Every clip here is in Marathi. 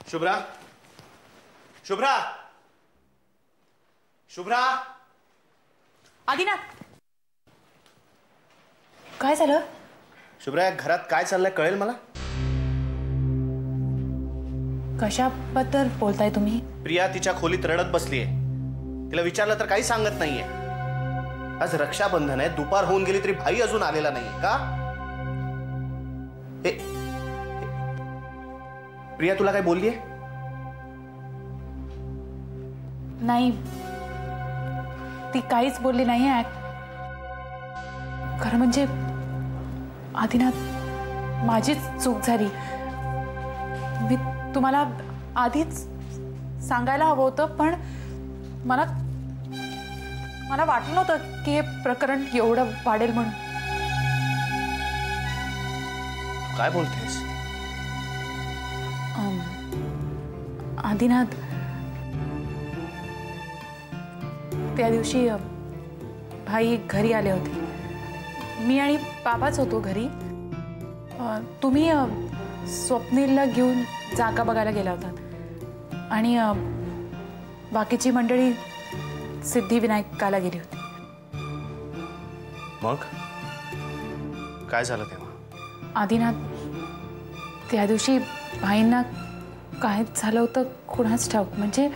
शुभ्रा, शुभ्रा, शुभ्रा. आदिनाथ, काय झालं? शुभ्रा, घरात काय चाललंय कळेल मला? कशाबद्दल बोलताय तुम्ही? प्रिया तिच्या खोलीत रडत बसलीये. तिला विचारलं तर काही सांगत नाहीये. आज रक्षाबंधन आहे, दुपार होऊन गेली तरी भाई अजून आलेला नाहीये का? प्रिया तुला काय बोललीये? नाही, ती काहीच बोलली नाहीये. खरं म्हणजे आदिनाथ, माझीच चूक झाली. मी तुम्हाला आधीच सांगायला हवं होतं, पण मला वाटलं नव्हतं की हे प्रकरण एवढं वाढेल म्हणून. काय बोलतेस? आदिनाथ, त्या दिवशी भाई घरी आले होते. मी आणि बाबाच होतो घरी. तुम्ही स्वप्नीलला घेऊन जागा बघायला गेला होता आणि बाकीची मंडळी सिद्धिविनायकाला गेली होती. मग काय झालं तेव्हा? आदिनाथ, त्या दिवशी भाईंना काय झालं होतं कुणाच ठाऊक. म्हणजे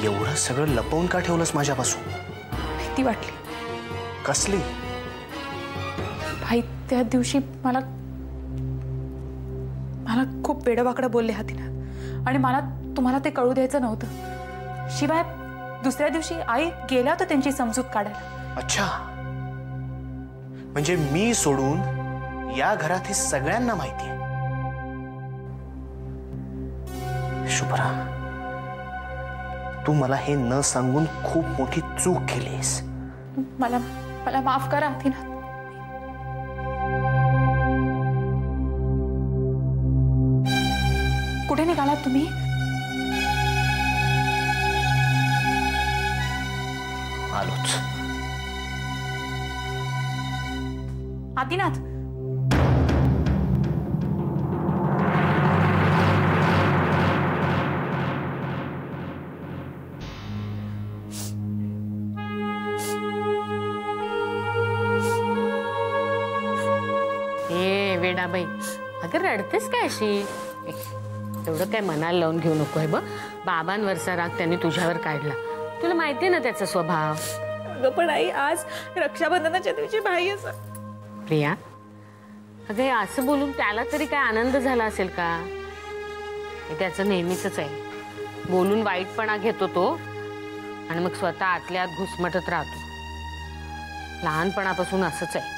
एवढं सगळं लपवून का ठेवलंस माझ्यापासून? भीती वाटली. कसली? भाई त्या दिवशी मला खूप वेडवाकडं बोलले आदिनाथ, आणि मला तुम्हाला ते कळू द्यायचं नव्हतं. शिवाय दुसऱ्या दिवशी आई गेल्या होत्या त्यांची समजूत काढायला. अच्छा, म्हणजे मी सोडून या घरात हे सगळ्यांना माहिती आहे. शुभ्रा, तू मला हे न सांगून खूप मोठी चूक केलीस. मला माफ करा आदिनाथ. कुठे निघालात तुम्ही? आलोच. आदिनाथ, वेडाबाई, अगं रडतेस काय अशी? एवढं काय मनाला लावून घेऊ नको आहे. बाबांवरचा राग त्यांनी तुझ्यावर काढला. तुला माहिती ना त्याचा स्वभाव. अगं पण आई, आज रक्षाबंधनाच्या दिवशी भाई असं. प्रिया, अगं असं बोलून त्याला तरी काय आनंद झाला असेल का? हे त्याचं नेहमीच आहे. बोलून वाईटपणा घेतो तो आणि मग स्वतः आतल्या आत घुसमटत राहतो. लहानपणापासून असंच आहे.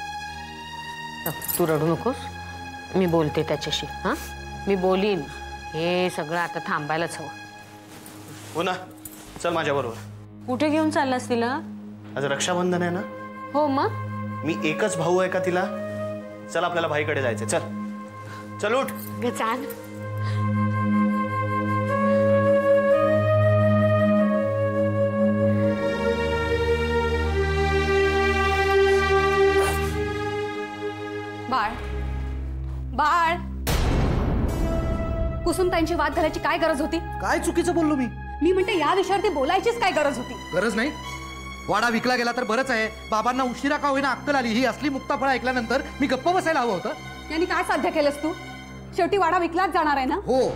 तू रडू नकोस, मी बोलते त्याच्याशी. हां, मी बोलीन. हे सगळं आता थांबायलाच हवं. हो ना, चल माझ्याबरोबर. कुठे घेऊन चाललास तिला? आज रक्षाबंधन आहे ना. हो, मग मी एकच भाऊ आहे का तिला? चल आपल्याला भाईकडे जायचंय. चल चल, उठ. चाल. बाळ, बाळ, कुसुमताईंची वाद घालायची काय गरज होती? काय चुकीचं बोललो मी? मी म्हणते या विषयावरती बोलायचीच काय गरज होती? गरज नाही. वाडा विकला गेला तर बरंच आहे. बाबांना उशिरा का होईना अक्कल आली. ही असली मुक्ताफळं ऐकल्यानंतर मी गप्प बसायला हवं होतं. यांनी काय साध्य केलंस तू? शेवटी वाडा विकलाच जाणार आहे ना? हो,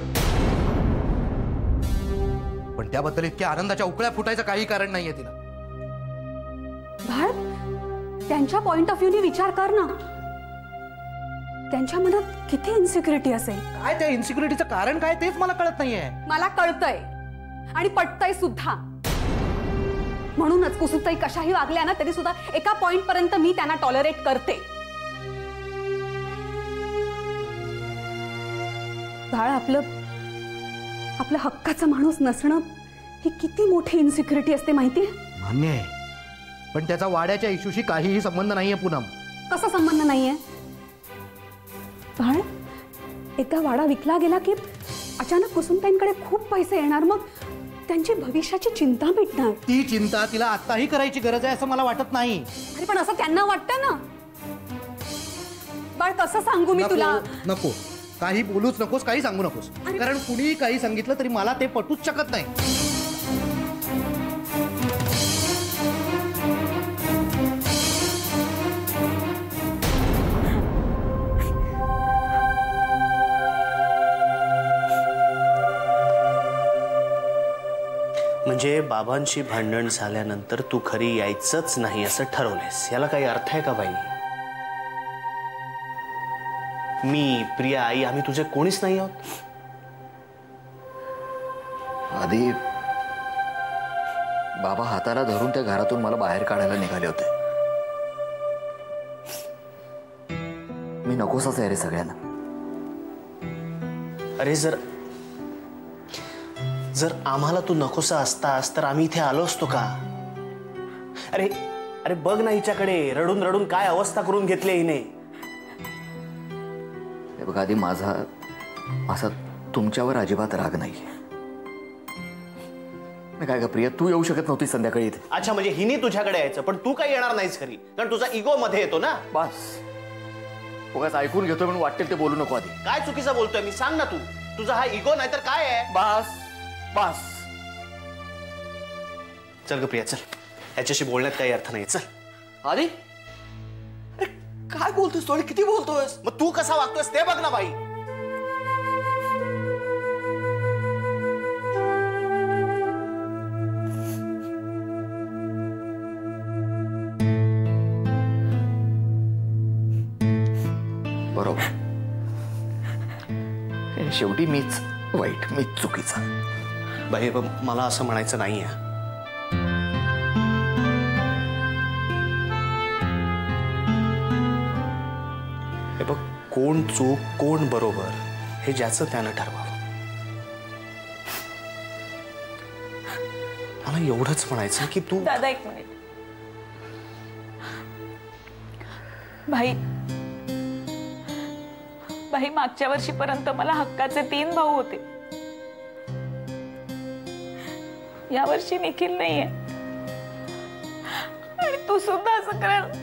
पण त्याबद्दल इतक्या आनंदाच्या उकळ्या फुटायचं काही कारण नाहीये तिला. बाळ, त्यांच्या पॉइंट ऑफ व्ह्यूने विचार कर ना. त्यांच्या मनात किती इन्सिक्युरिटी असेल. काय त्या इन्सिक्युरिटीचं कारण काय तेच मला कळत नाहीये. मला कळतंय आणि पटतंय सुद्धा. म्हणूनच कुसुमताई कशाही वागल्या ना तरी सुद्धा एका पॉइंट पर्यंत मी त्यांना टॉलरेट करते. बाळ, आपलं आपलं हक्काचा माणूस नसणं ही किती मोठी इन्सिक्युरिटी असते माहितीये? मान्य आहे, पण त्याचा वाड्याच्या इशूशी काहीही संबंध नाहीये पूनम. कसा संबंध नाहीये बाळ? एकदा वाडा विकला गेला की अचानक कुसुमताईंकडे खूप पैसे येणार, मग त्यांची भविष्याची चिंता मिटणार. ती चिंता तिला आत्ताही करायची गरज आहे असं मला वाटत नाही. अरे पण असं त्यांना वाटतं ना बाळ. कसं सांगू मी तुला? नको, काही बोलूच नकोस, काही सांगू नकोस, कारण कुणीही काही सांगितलं तरी मला ते पटूच शकत नाही. म्हणजे बाबांशी भांडण झाल्यानंतर तू खरी यायचंच नाही असं ठरवलेस, याला काही अर्थ आहे का बाई? मी, प्रिया, आई, आम्ही तुझे कोणीच नाही आहोत. आधी बाबा हाताला धरून त्या घरातून मला बाहेर काढायला निघाले होते. मी नकोसच आहे रे सगळ्यांना. अरे जर आम्हाला तू नकोसा असतास तर आम्ही इथे आलो असतो का? अरे अरे बघ ना हिच्याकडे, रडून रडून काय अवस्था करून घेतली हिने. हे बघ आधी, माझा तुमच्यावर अजिबात राग नाहीये. काय का प्रिया, तू येऊ शकत नव्हती संध्याकाळी इथे. अच्छा, म्हणजे हिने तुझ्याकडे यायचं, पण तू काही येणार नाहीस खरी, कारण तुझा इगो मध्ये येतो ना. बस उगाच ऐकून घेतोय म्हणून वाटेल ते बोलू नको. आधी काय चुकीचं बोलतोय मी, सांग ना तू. तुझा हा इगो नाही तर काय आहे? बस बस, चल ग प्रिया, चल. याच्याशी बोलण्यात काही अर्थ नाही. चल. आधी अरे काय बोलतोस तू आणि किती बोलतोयस? मग तू कसा वागतोयस ते बघ ना बाई. बरोबर, शेवटी मीच वाईट, मीच चुकीचा. बाई मला असं म्हणायचं नाहीये. हे बघ, कोण चूक कोण बरोबर हे ज्याचं त्यानं ठरवावं. मला एवढंच म्हणायचं की तू. दादा एक मिनिट. भाई भाई, मागच्या वर्षीपर्यंत मला हक्काचे 3 भाऊ होते. या वर्षी निखिल नाहीये आणि तू सुद्धा असं कर.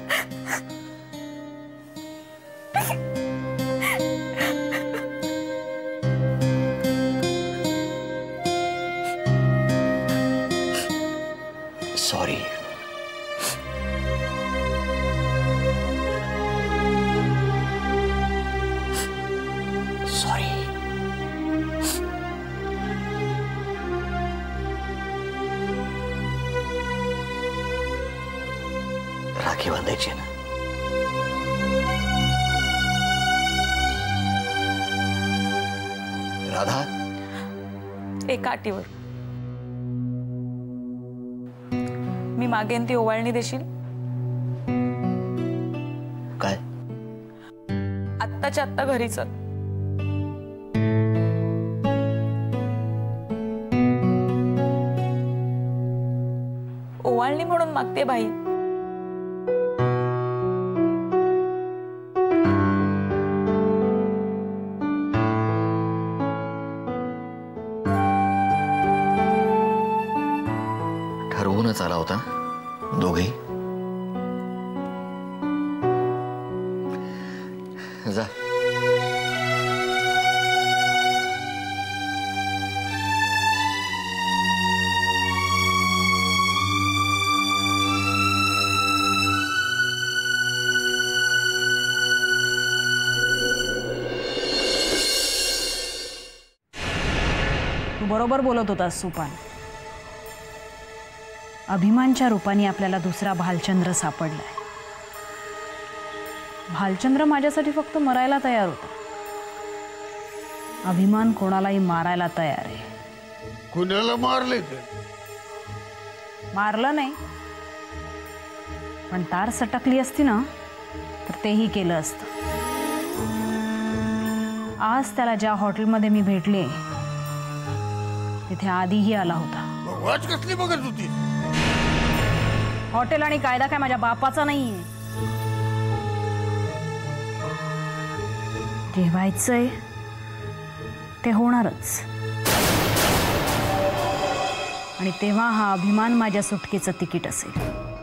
सॉरी. सॉरी. राखी बांधायची ना. राधा, एका अटीवर. मी मागेन ती ओवाळणी देशील? काय? आत्ताच्या आत्ता घरी चल. ओवाळणी म्हणून मागते बाई. ठरवूनच आला होता दोघेही. जा. तू बरोबर बोलत होतास सुपान. अभिमानच्या रूपाने आपल्याला दुसरा भालचंद्र सापडलाय. भालचंद्र माझ्यासाठी फक्त मरायला तयार होता. अभिमान कोणालाही मारायला तयार आहे. कुणाला मारले? मारलं नाही, पण तार सटकली असती ना तर तेही केलं असतं. आज त्याला ज्या हॉटेलमध्ये मी भेटले तिथे आधीही आला होता. वाच कसली बघत होती? हॉटेल आणि कायदा काय माझ्या बापाचा नाहीये. जे व्हायचंय ते होणारच. आणि तेव्हा हा अभिमान माझ्या सुटकेचं तिकीट असेल.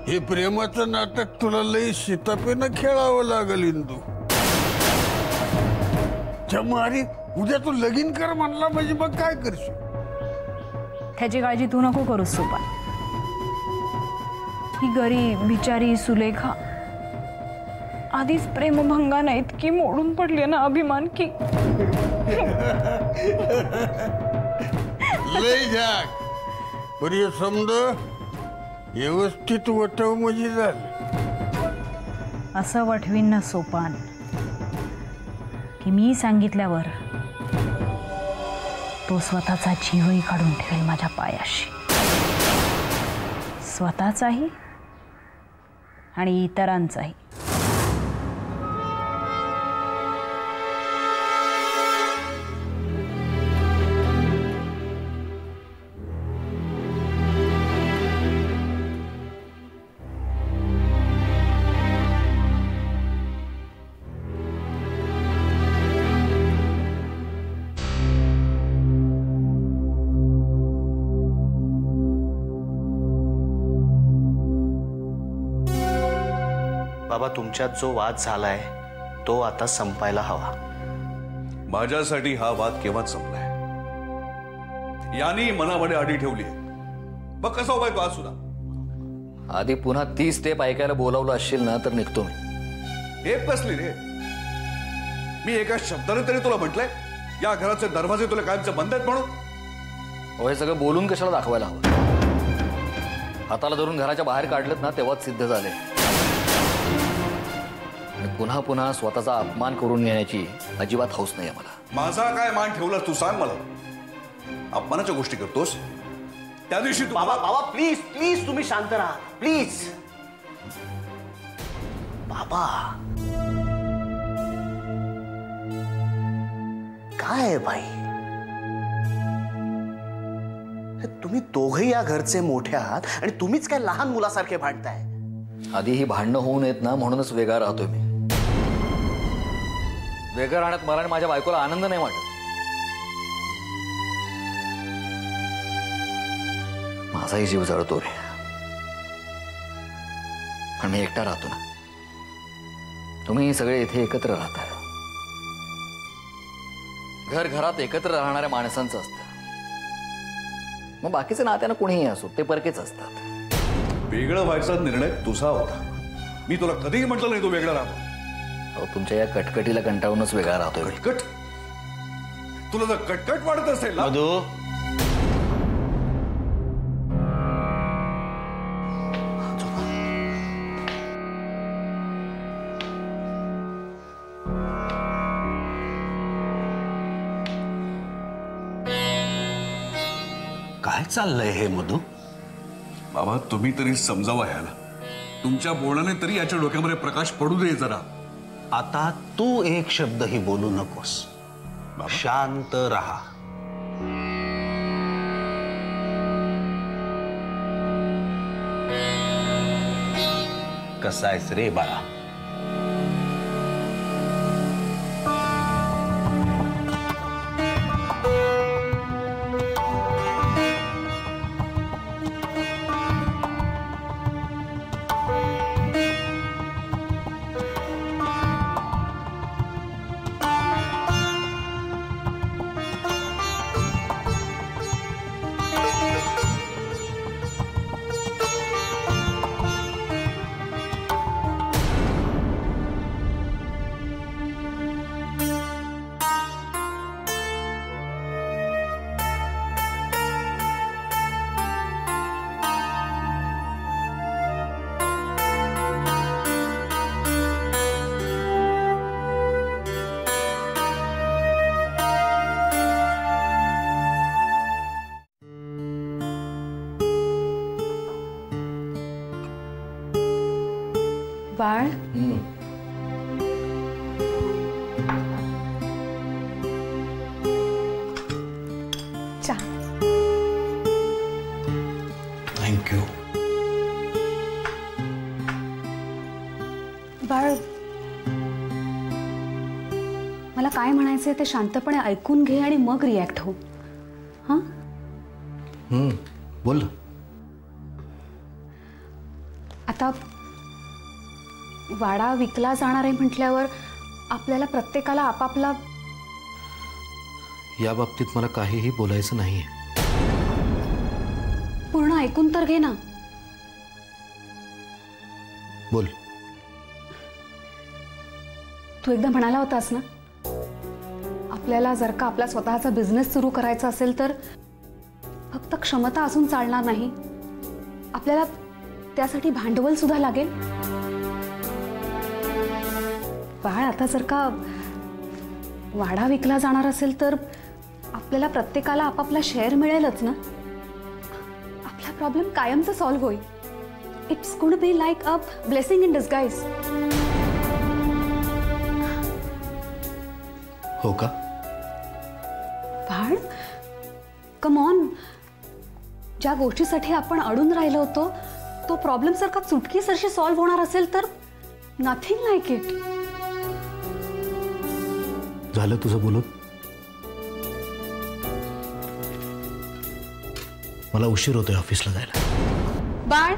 हे प्रेमाचं नाटक तुला लई शितापेनं खेळावं लागल इंदू. जमारी उद्या तू लगीन कर म्हणला म्हणजे मग काय करशील? त्याची काळजी तू नको करूस सोपान. ही गरीब बिचारी सुलेखा आधीच प्रेमभंगानं इतकी मोडून पडली ना अभिमान की लय झाक. बरी समज व्यवस्थित वटव म्हणजे झालं. असं वठवीन ना सोपान की मी सांगितल्यावर तो स्वतःचा जीवही काढून ठेवेल माझ्या पायाशी. स्वतःचाही आणि इतरांचाही. बाबा, तुमच्यात जो वाद झालाय तो आता संपायला हवा. माझ्यासाठी हा वाद केव्हाच संपलाय. यांनी मनामध्ये अडी ठेवली. मग कसा उपाय तो आज सुद्धा? आधी पुन्हा 30 स्टेप ऐकायला बोलावलं असशील ना तर निघतो मी. टेप कसली रे? मी एका शब्दाने तरी तुला म्हटलंय या घराचे दरवाजे तुला कायमचे बंद आहेत म्हणून? हे सगळं बोलून कशाला दाखवायला हवं? हाताला धरून घराच्या बाहेर काढलं ना तेव्हाच सिद्ध झाले. पुन्हा पुन्हा स्वतःचा अपमान करून घेण्याची अजिबात हौस नाही मला. माझा काय मान ठेवलास तू सांग मला? अपमानाच्या गोष्टी करतोस त्या दिवशी तू. बाबा बाबा प्लीज प्लीज तुम्ही शांत राहा प्लीज. बाबा काय आहे बाई? तुम्ही दोघे या घरचे मोठे आहात आणि तुम्हीच काय लहान मुलासारखे भांडताय. आधी ही भांडणं होऊ नयेत ना म्हणूनच वेगळा राहतोय मी. वेगळं राहण्यात मला आणि माझ्या बायकोला आनंद नाही वाटत. माझाही जीव जळतो रे. पण मी एकटा राहतो ना. तुम्ही सगळे इथे एकत्र राहताय. घर घरात एकत्र राहणाऱ्या माणसांचं असतं. मग बाकीचे नात्यानं कोणीही असो ते परकेच असतात. वेगळं व्हायचा निर्णय तुझा होता. मी तुला कधीही म्हटलं नाही तू वेगळा राहा. तुमच्या या कटकटीला कंटाळूनच वेगळा राहतोय. कटकट? तुला जर कटकट वाटत असेल ना मधू, काय चाललंय हे मधू? बाबा तुम्ही तरी समजावा ह्याला. तुमच्या बोलण्याने तरी याच्या डोक्यामध्ये प्रकाश पडू दे जरा. आता तू एक शब्दही बोलू नकोस. शांत रहा. कसा आहेस रे बाळा? बाळ, मला काय म्हणायचंय ते शांतपणे ऐकून घे आणि मग रिॲक्ट हो. हां बोल. आता वाडा विकला जाणार आहे म्हटल्यावर आपल्याला प्रत्येकाला आपापला. या बाबतीत मला काहीही बोलायचं नाहीये. पूर्ण ऐकून तर घे ना. बोल. तू एकदा म्हणाला होतास ना, आपल्याला जर का आपला स्वतःचा बिझनेस सुरू करायचा असेल तर फक्त क्षमता असून चालणार नाही, आपल्याला त्यासाठी भांडवल सुद्धा लागेल. बाळ, आता जर का वाडा विकला जाणार असेल तर आपल्याला प्रत्येकाला आपापला शेअर मिळेलच ना. आपला प्रॉब्लेम कायमचा सॉल्व्ह होईल. It's going to be like a blessing in disguise. हो का? बाळ, कम ऑन. ज्या गोष्टीसाठी आपण अडून राहिलो होतो तो प्रॉब्लेम जर का चुटकीसरशी सॉल्व्ह होणार असेल तर नथिंग लाईक इट. झालं तुझं बोलून? मला उशीर होतोय ऑफिसला जायला. बाळ,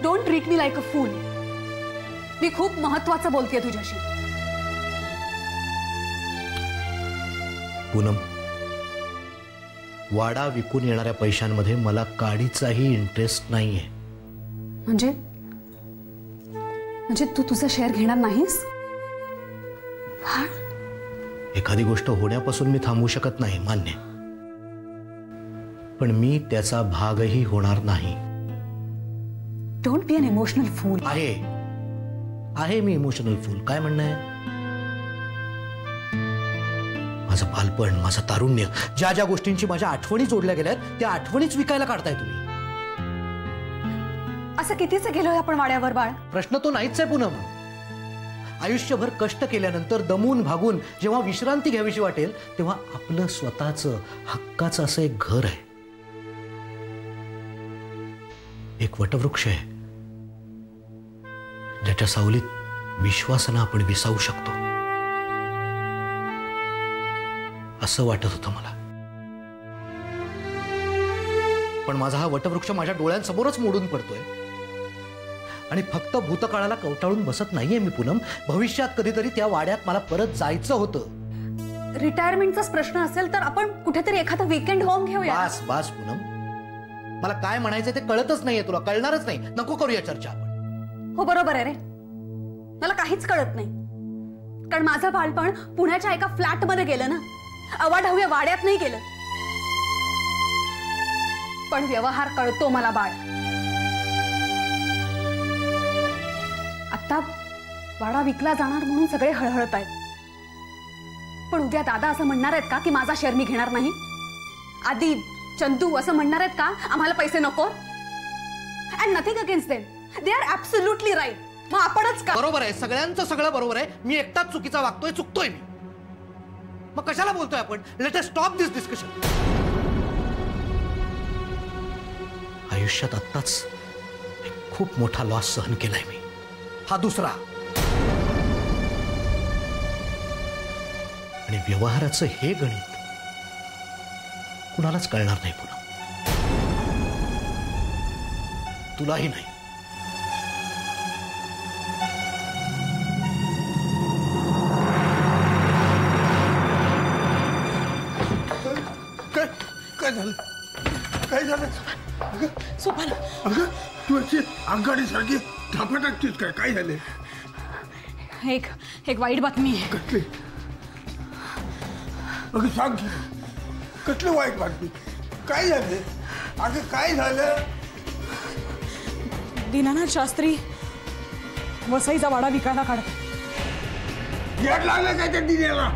don't treat me like a fool. मी खूप महत्वाचं बोलतेय तुझ्याशी. पूनम, वाडा विकून येणाऱ्या पैशांमध्ये मला काडीचाही इंटरेस्ट नाहीये. म्हणजे तू तुझा शेअर घेणार नाहीस? एखादी गोष्ट होण्यापासून मी थांबवू शकत नाही, मान्य, पण मी त्याचा भागही होणार नाही. Don't be an emotional fool. आहे मी इमोशनल फूल. काय म्हणणं आहे? माझं बालपण, माझं तारुण्य, ज्या ज्या गोष्टींची माझ्या आठवणी जोडल्या गेल्यात त्या आठवणीच विकायला काढताय तुम्ही. असं कितीच गेलोय आपण वाड्यावर बाळ? प्रश्न तो नाहीच आहे पूनम. आयुष्यभर कष्ट केल्यानंतर दमून भागून जेव्हा विश्रांती घ्यावीशी वाटेल तेव्हा आपलं स्वतःचं हक्काचं असं एक घर आहे, एक वटवृक्ष आहे, ज्याच्या सावलीत विश्वासानं आपण विसावू शकतो. असं वाटत होतं मला. पण माझा हा वटवृक्ष माझ्या डोळ्यांसमोरच मोडून पडतोय. आणि फक्त भूतकाळाला कवटाळून बसत नाहीये मी पूनम. भविष्यात कधीतरी त्या वाड्यात मला परत जायचं होतं. रिटायरमेंटचाच प्रश्न असेल तर आपण कुठेतरी एखादा वीकेंड होम घेऊया. बस पूनम, मला काय म्हणायचं ते कळतच नाहीये. तुला कळणारच नाही. नको करूया चर्चा आपण. हो बरोबर आहे रे, मला काहीच कळत नाही. कारण माझं बालपण पुण्याच्या एका फ्लॅट मध्ये गेलं ना, अवाढव्य वाड्यात नाही गेलं. पण व्यवहार कळतो मला बाळ. आता वाडा विकला जाणार म्हणून सगळे हळहळत आहेत, पण उद्या दादा असं म्हणणार आहेत का की माझा शेअर मी घेणार नाही? आधी चंदू असं म्हणणार आहेत का आम्हाला पैसे नको? And nothing against them, they are absolutely right. मग आपणच का? बरोबर आहे, सगळ्यांचं सगळं बरोबर आहे. मी एकटाच चुकीचा वागतोय, चुकतोय मी. मग कशाला बोलतोय आपण? लेट अस स्टॉप दिस डिस्कशन. आयुष्यात आत्ताच एक खूप मोठा लॉस सहन केलाय मी. हा दुसरा. आणि व्यवहाराचं हे गणित कुणालाच कळणार नाही पुन्हा. तुलाही नाही. काय झालं? काय झालं? सोपान, अगं तू अशी आगगाडी सारखी थापा टाकतीस काय? काय झाले? एक वाईट बातमी आहे. कसली? अगं सांग की, कसली वाईट बातमी? काय झाले? अगं काय झालं? दीनानाथ शास्त्री वसईचा वाडा विकायला काढतात. याड लागलं काय त्या दिनेला?